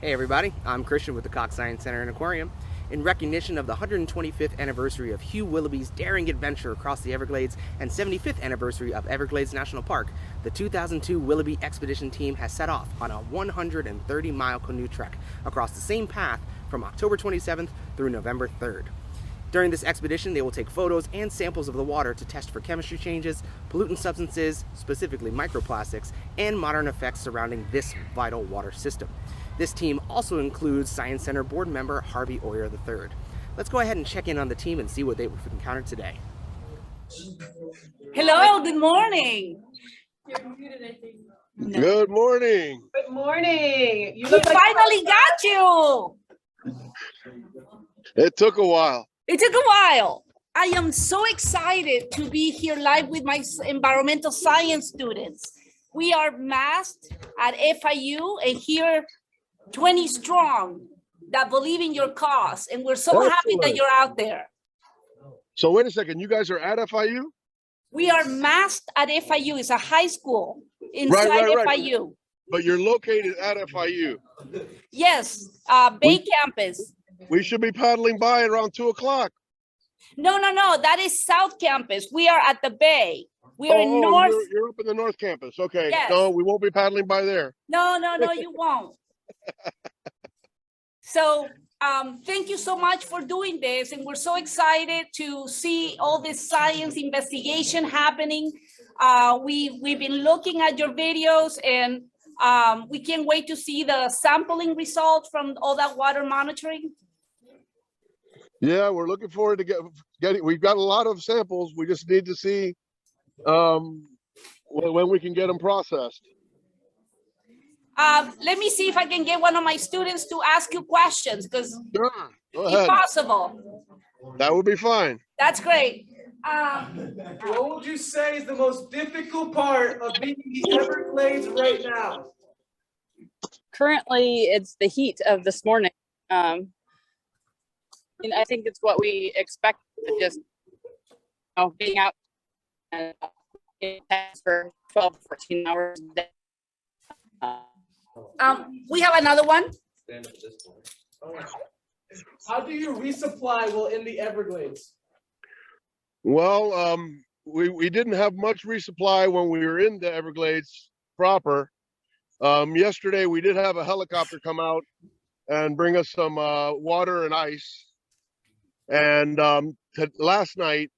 Hey everybody, I'm Christian with the Cox Science Center and Aquarium. In recognition of the 125th anniversary of Hugh Willoughby's daring adventure across the Everglades and 75th anniversary of Everglades National Park, the 2002 Willoughby Expedition Team has set off on a 130-mile canoe trek across the same path from October 27th through November 3rd. During this expedition, they will take photos and samples of the water to test for chemistry changes, pollutant substances, specifically microplastics, and modern effects surrounding this vital water system. This team also includes Science Center board member Harvey Oyer III. Let's go ahead and check in on the team and see what they've encountered today. Hello, good morning. Good morning. Good morning. We finally got you. It took a while. It took a while. I am so excited to be here live with my environmental science students. We are masked at FIU and here 20 strong that believe in your cause. And we're so happy that you're out there. So wait a second, you guys are at FIU? We are masked at FIU. It's a high school inside FIU. But you're located at FIU. Yes, Bay Campus. We should be paddling by around 2 o'clock. No, that is South Campus. We are at the Bay. We are in North. You're up in the North Campus. Okay. Yes. No, we won't be paddling by there. No, you won't. So thank you so much for doing this. And we're so excited to see all this science investigation happening. We've been looking at your videos and we can't wait to see the sampling results from all that water monitoring. Yeah, we're looking forward to getting, we've got a lot of samples. We just need to see when we can get them processed. Let me see if I can get one of my students to ask you questions, because Sure. Go ahead. if possible. That would be fine. That's great. What would you say is the most difficult part of being in the Everglades right now? Currently, it's the heat of this morning. And I think it's what we expect, just being out and for 12, 14 hours a day. We have another one. How do you resupply while in the Everglades? Well, we didn't have much resupply when we were in the Everglades proper. Yesterday, we did have a helicopter come out and bring us some water and ice. And last night,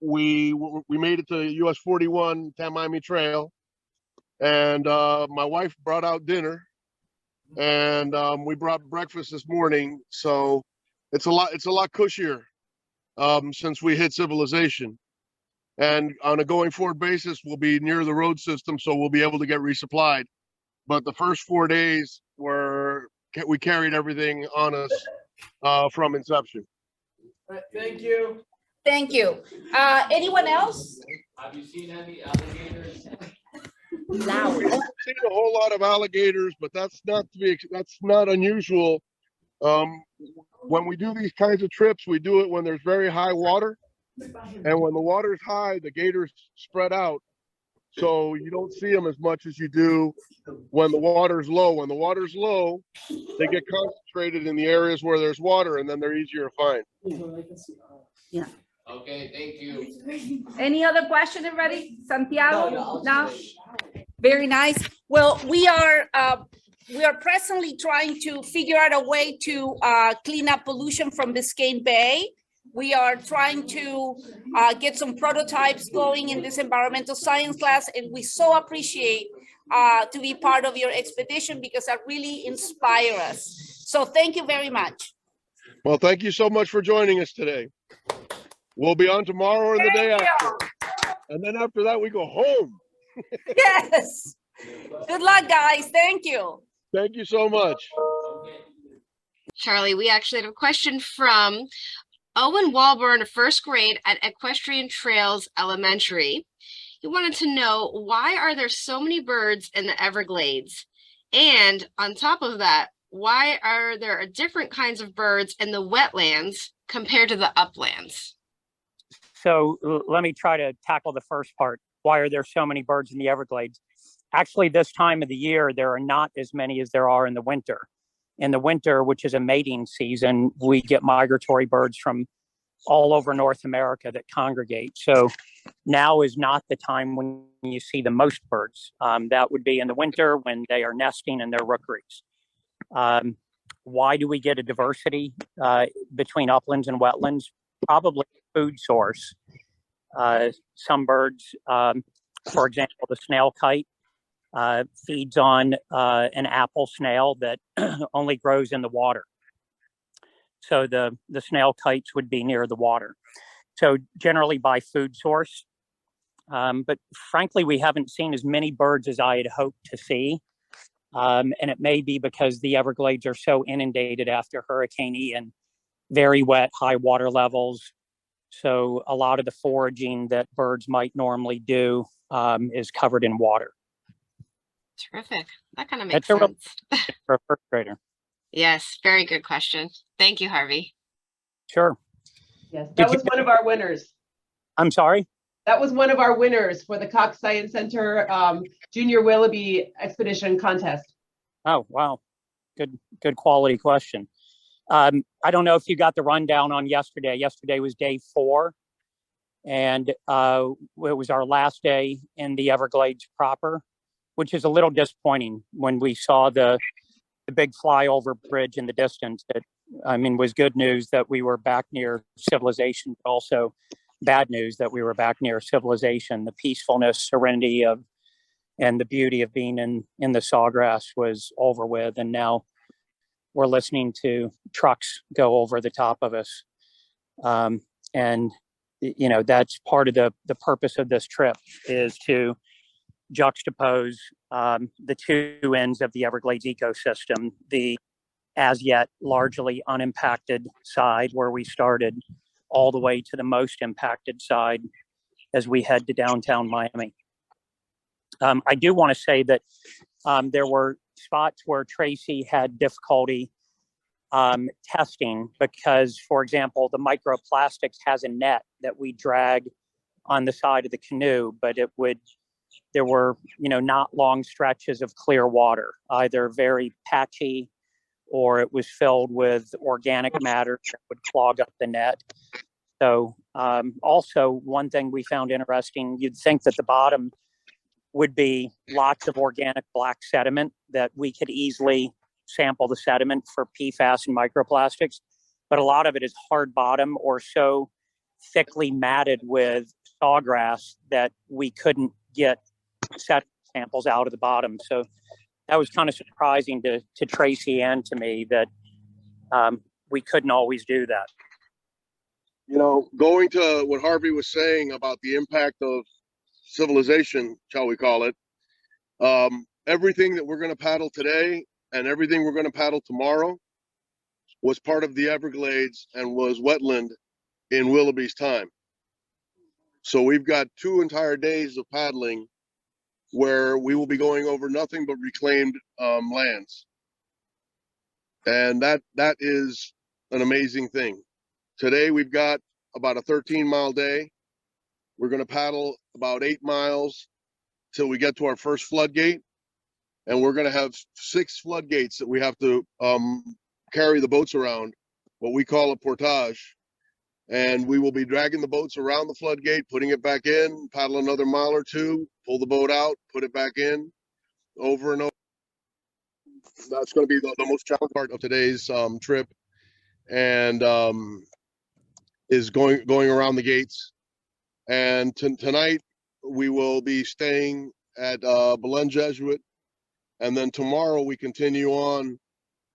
we made it to US 41 Tamiami Trail. And my wife brought out dinner. And we brought breakfast this morning. So it's a lot cushier since we hit civilization. And on a going forward basis, we'll be near the road system, so we'll be able to get resupplied. But the first 4 days we carried everything on us from inception. All right, thank you. Thank you. Anyone else? Have you seen any alligators? Loud. We haven't seen a whole lot of alligators, but that's not unusual. When we do these kinds of trips, we do it when there's very high water, and when the water's high, the gators spread out, so you don't see them as much as you do when the water's low. When the water's low, they get concentrated in the areas where there's water, and then they're easier to find. Yeah. Okay, thank you. Any other question, everybody? Santiago? No? Very nice. Well, we are presently trying to figure out a way to clean up pollution from Biscayne Bay. We are trying to get some prototypes going in this environmental science class, and we so appreciate to be part of your expedition because that really inspire us. So thank you very much. Well, thank you so much for joining us today. We'll be on tomorrow or the day after. And then after that, we go home. Yes. Good luck, guys. Thank you. Thank you so much. Charlie, we actually have a question from Owen Walburn, first grade at Equestrian Trails Elementary. He wanted to know, why are there so many birds in the Everglades? And on top of that, why are there different kinds of birds in the wetlands compared to the uplands? So let me try to tackle the first part. Why are there so many birds in the Everglades? Actually, this time of the year, there are not as many as there are in the winter. In the winter, which is a mating season, we get migratory birds from all over North America that congregate. So now is not the time when you see the most birds. That would be in the winter when they are nesting in their rookeries. Why do we get a diversity between uplands and wetlands? Probably food source. Some birds, for example, the snail kite feeds on an apple snail that only grows in the water. So the snail kites would be near the water. So generally by food source. But frankly, we haven't seen as many birds as I had hoped to see. And it may be because the Everglades are so inundated after Hurricane Ian, very wet, high water levels. So a lot of the foraging that birds might normally do is covered in water. Terrific. That kind of makes That's sense. For a first grader. Yes, very good question. Thank you, Harvey. Sure. Yes, that was one of our winners. I'm sorry? That was one of our winners for the Cox Science Center Junior Willoughby Expedition Contest. Oh, wow. Good quality question. I don't know if you got the rundown on yesterday. Yesterday was day 4. And it was our last day in the Everglades proper, which is a little disappointing when we saw the big flyover bridge in the distance. That, I mean, was good news that we were back near civilization, but also bad news that we were back near civilization. The peacefulness, serenity of, and the beauty of being in the sawgrass was over with. And now we're listening to trucks go over the top of us. And, you know, that's part of the purpose of this trip, is to juxtapose the two ends of the Everglades ecosystem, the as yet largely unimpacted side where we started, all the way to the most impacted side as we head to downtown Miami. I do want to say that there were spots where Tracy had difficulty testing because, for example, the microplastics has a net that we drag on the side of the canoe, but there were, you know, not long stretches of clear water, either very patchy or it was filled with organic matter that would clog up the net. So also one thing we found interesting, you'd think that the bottom would be lots of organic black sediment that we could easily sample the sediment for PFAS and microplastics, but a lot of it is hard bottom or so thickly matted with sawgrass that we couldn't get sediment samples out of the bottom. So that was kind of surprising to Tracy and to me that we couldn't always do that. You know, going to what Harvey was saying about the impact of civilization, shall we call it, everything that we're going to paddle today and everything we're going to paddle tomorrow was part of the Everglades and was wetland in Willoughby's time. So we've got 2 entire days of paddling where we will be going over nothing but reclaimed lands. And that is an amazing thing. Today we've got about a 13-mile day. We're going to paddle about 8 miles till we get to our first floodgate. And we're going to have 6 floodgates that we have to carry the boats around, what we call a portage. And we will be dragging the boats around the floodgate, putting it back in, paddle another mile or 2, pull the boat out, put it back in, over and over. That's going to be the most challenging part of today's trip, and is going around the gates. And tonight we will be staying at Belen Jesuit, and then tomorrow we continue on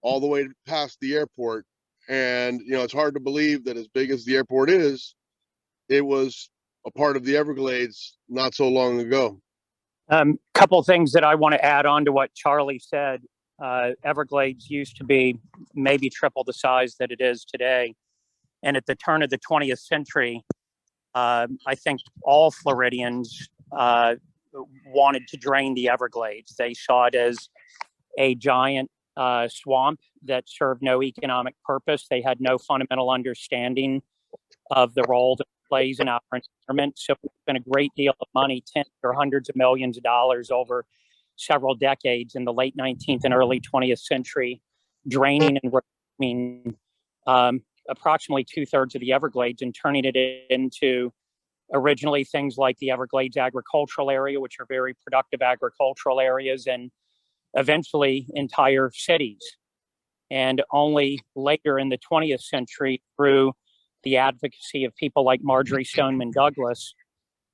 all the way past the airport. And you know, it's hard to believe that as big as the airport is, it was a part of the Everglades not so long ago. Couple things that I want to add on to what Charlie said. Everglades used to be maybe triple the size that it is today. And at the turn of the 20th century, I think all Floridians wanted to drain the Everglades. They saw it as a giant swamp that served no economic purpose. They had no fundamental understanding of the role that it plays in our environment. So it's been a great deal of money, tens or hundreds of millions of dollars over several decades in the late 19th and early 20th century, draining and reclaiming approximately 2/3 of the Everglades and turning it into originally things like the Everglades agricultural area, which are very productive agricultural areas, and eventually entire cities. And only later in the 20th century, through the advocacy of people like Marjorie Stoneman Douglas,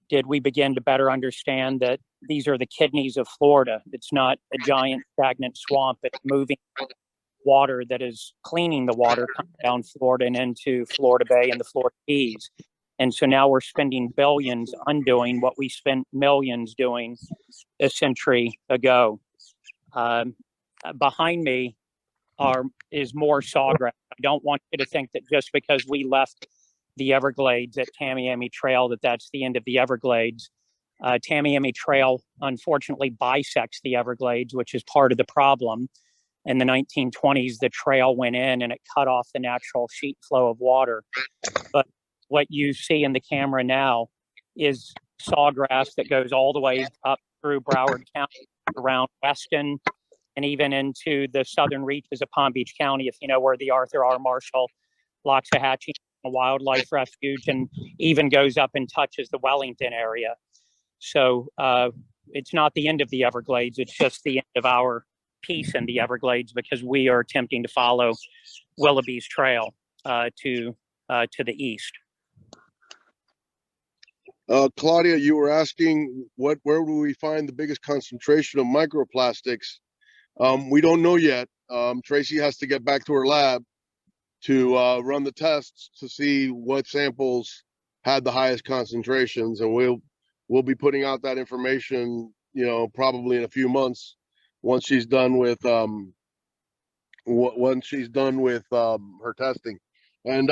did we begin to better understand that these are the kidneys of Florida. It's not a giant stagnant swamp. It's moving water that is cleaning the water coming down Florida and into Florida Bay and the Florida Keys. And so now we're spending billions undoing what we spent millions doing a century ago. Behind me is more sawgrass. I don't want you to think that just because we left the Everglades at Tamiami Trail that that's the end of the Everglades. Tamiami Trail unfortunately bisects the Everglades, which is part of the problem. In the 1920s, the trail went in and it cut off the natural sheet flow of water. But what you see in the camera now is sawgrass that goes all the way up through Broward County, around Weston, and even into the southern reaches of Palm Beach County, if you know where the Arthur R. Marshall Loxahatchee Wildlife Refuge, and even goes up and touches the Wellington area. So it's not the end of the Everglades, it's just the end of our piece in the Everglades, because we are attempting to follow Willoughby's trail to the east. Claudia, you were asking where will we find the biggest concentration of microplastics? We don't know yet. Tracy has to get back to her lab to run the tests to see what samples had the highest concentrations, and we'll be putting out that information, probably in a few months once she's done with her testing. And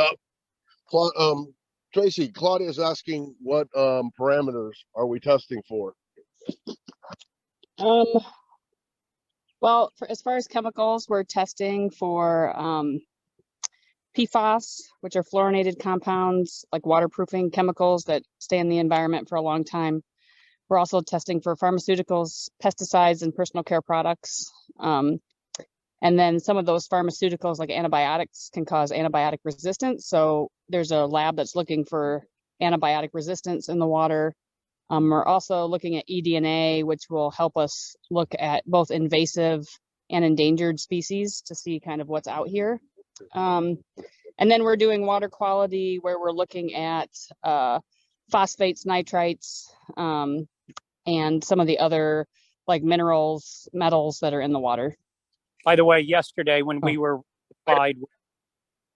Tracy, Claudia is asking what parameters are we testing for? Well, as far as chemicals, we're testing for PFAS, which are fluorinated compounds, like waterproofing chemicals that stay in the environment for a long time. We're also testing for pharmaceuticals, pesticides, and personal care products. And then some of those pharmaceuticals, like antibiotics, can cause antibiotic resistance. So there's a lab that's looking for antibiotic resistance in the water. We're also looking at eDNA, which will help us look at both invasive and endangered species to see kind of what's out here. And then we're doing water quality, where we're looking at phosphates, nitrites, and some of the other like minerals, metals that are in the water. By the way, yesterday when we were supplied with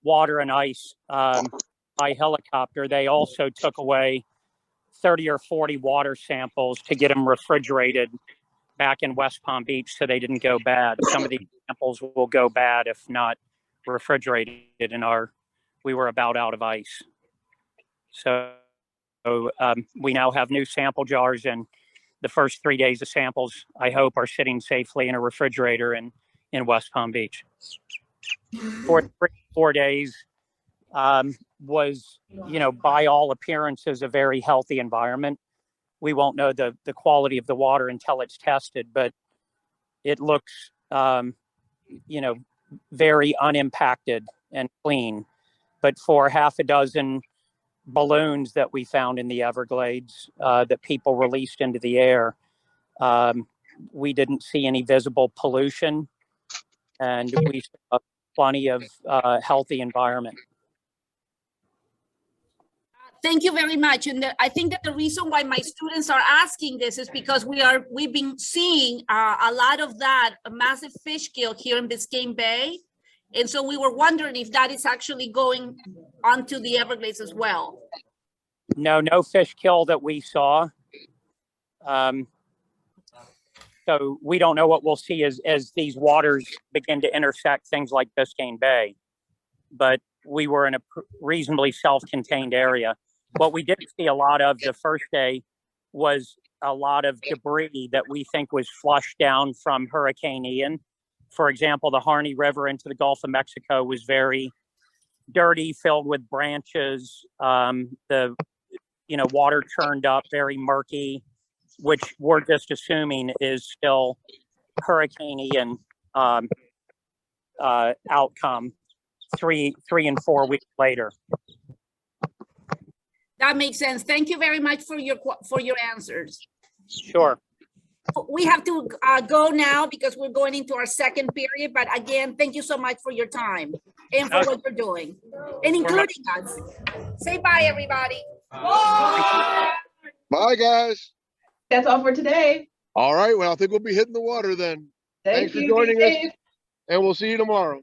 water and ice by helicopter, they also took away 30 or 40 water samples to get them refrigerated back in West Palm Beach so they didn't go bad. Some of these samples will go bad if not refrigerated, and we were about out of ice. So we now have new sample jars, and the first 3 days of samples, I hope, are sitting safely in a refrigerator in West Palm Beach. For 4 days was, by all appearances, a very healthy environment. We won't know the quality of the water until it's tested, but it looks, very unimpacted and clean. But for half a dozen balloons that we found in the Everglades that people released into the air, we didn't see any visible pollution, and we saw plenty of healthy environment. Thank you very much. And I think that the reason why my students are asking this is because we've been seeing a lot of that massive fish kill here in Biscayne Bay. And so we were wondering if that is actually going onto the Everglades as well. No fish kill that we saw. So we don't know what we'll see as these waters begin to intersect things like Biscayne Bay. But we were in a reasonably self-contained area. What we did see a lot of the first day was a lot of debris that we think was flushed down from Hurricane Ian. For example, the Harney River into the Gulf of Mexico was very dirty, filled with branches. The water churned up, very murky, which we're just assuming is still hurricane-y outcome 3 and 4 weeks later. That makes sense. Thank you very much for your answers. Sure. We have to go now because we're going into our second period. But again, thank you so much for your time and for what you're doing, and including us. Say bye, everybody. Bye, guys. That's all for today. All right. Well, I think we'll be hitting the water then. Thanks for you. joining Be us. safe. And we'll see you tomorrow.